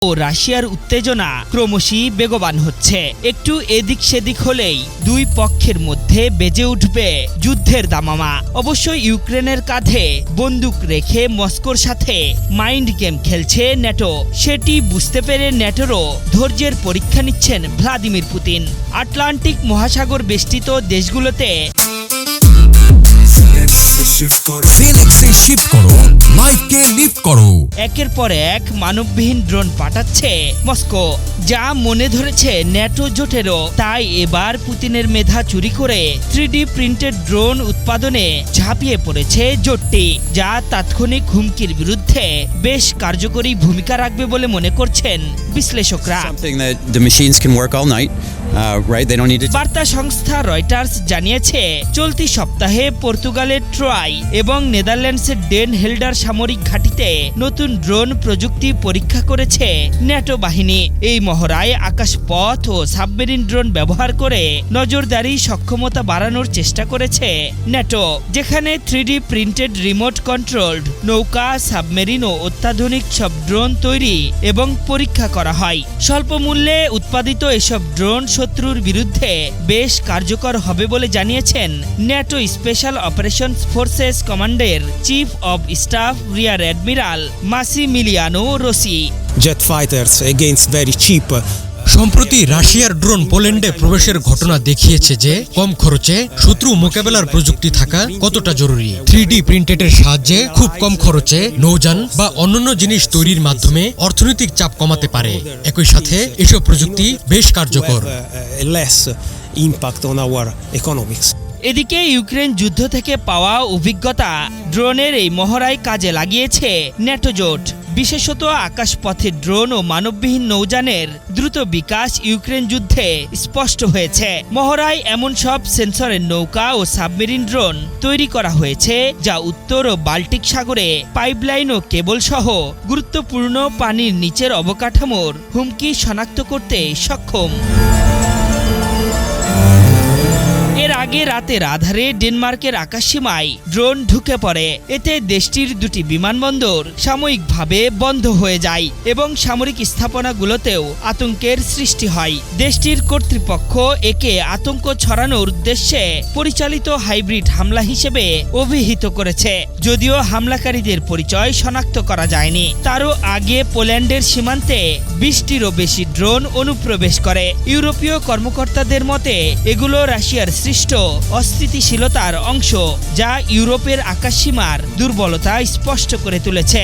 ও রাশিয়ার উত্তেজনা ক্রমশই বেগবান হচ্ছে। একটু এদিক সেদিক হলেই দুই পক্ষের মধ্যে বেজে উঠবে যুদ্ধের দামামা। অবশ্য ইউক্রেনের কাঁধে বন্দুক রেখে মস্কোর সাথে মাইন্ড গেম খেলছে ন্যাটো। সেটি বুঝতে পেরে ন্যাটোরও ধৈর্যের পরীক্ষা নিচ্ছেন ভ্লাদিমির পুতিন। আটলান্টিক মহাসাগর বেষ্টিত দেশগুলোতে একের পর এক মানববিহীন ড্রোন পাঠাচ্ছে মস্কো, যা মনে ধরেছে ন্যাটো জোটেরও। তাই এবার পুতিনের মেধা চুরি করে 3D প্রিন্টেড ড্রোন উৎপাদনে ঝাঁপিয়ে পড়েছে জোটটি, যা তাৎক্ষণিক হুমকির বিরুদ্ধে বেশ কার্যকরী ভূমিকা রাখবে বলে মনে করছেন বিশ্লেষকরা। বার্তা সংস্থা রয়টার্স জানিয়েছে, চলতি সপ্তাহে পর্তুগালের ট্রয় এবং নেদারল্যান্ডসের ডেন হেল্ডার সামরিক ঘাঁটিতে নতুন ড্রোন প্রযুক্তি পরীক্ষা করেছে ন্যাটো বাহিনী। এই মহড়ায় আকাশপথ ও সাবমেরিন ড্রোন ব্যবহার করে নজরদারি সক্ষমতা বাড়ানোর চেষ্টা করেছে ন্যাটো, যেখানে 3D প্রিন্টেড রিমোট কন্ট্রোলড নৌকা, সাবমেরিন ও অত্যাধুনিক সব ড্রোন তৈরি এবং পরীক্ষা করা হয়। স্বল্প মূল্যে উৎপাদিত এসব ড্রোন শত্রুর বিরুদ্ধে বেশ কার্যকর হবে বলে জানিয়েছেন ন্যাটো স্পেশাল অপারেশনস ফোর্সেস কমান্ডের chief of staff rear admiral Massimiliano Rossi. Jet fighters against very cheap. সম্প্রতি রাশিয়ার ড্রোন পোল্যান্ডে প্রবেশের ঘটনা দেখিয়েছে যে কম খরচে শত্রু মোকাবেলার প্রযুক্তি থাকা কতটা জরুরি। 3D প্রিন্টেডের সাহায্যে খুব কম খরচে নৌযান বা অন্যান্য জিনিস তৈরির মাধ্যমে অর্থনৈতিক চাপ কমাতে পারে। একই সাথে এসব প্রযুক্তি বেশ কার্যকর। Less impact on our economics. এদিকে ইউক্রেন যুদ্ধ থেকে পাওয়া অভিজ্ঞতা ড্রোনের এই মহড়ায় কাজে লাগিয়েছে ন্যাটো জোট। বিশেষত আকাশপথের ড্রোন ও মানববিহীন নৌযানের দ্রুত বিকাশ ইউক্রেন যুদ্ধে স্পষ্ট হয়েছে। মহড়ায় এমন সব সেন্সরের নৌকা ও সাবমেরিন ড্রোন তৈরি করা হয়েছে, যা উত্তর ও বাল্টিক সাগরে পাইপলাইন ও কেবল সহ গুরুত্বপূর্ণ পানির নিচের অবকাঠামোর হুমকি শনাক্ত করতে সক্ষম। এর আগে রাতের আধারে ডেনমার্কের আকাশসীমায় ড্রোন ঢুকে পড়ে। এতে দেশটির দুটি বিমানবন্দর সাময়িকভাবে বন্ধ হয়ে যায় এবং সামরিক স্থাপনাগুলোতেও আতঙ্কের সৃষ্টি হয়। দেশটির কর্তৃপক্ষ একে আতঙ্ক ছড়ানোর উদ্দেশ্যে পরিচালিত হাইব্রিড হামলা হিসেবে অভিহিত করেছে, যদিও হামলাকারীদের পরিচয় শনাক্ত করা যায়নি। তারও আগে পোল্যান্ডের সীমান্তে 20টিরও বেশি ড্রোন অনুপ্রবেশ করে। ইউরোপীয় কর্মকর্তাদের মতে এগুলো রাশিয়ার সৃষ্ট অস্থিতিশীলতার অংশ, যা ইউরোপের আকাশসীমার দুর্বলতা স্পষ্ট করে তুলেছে।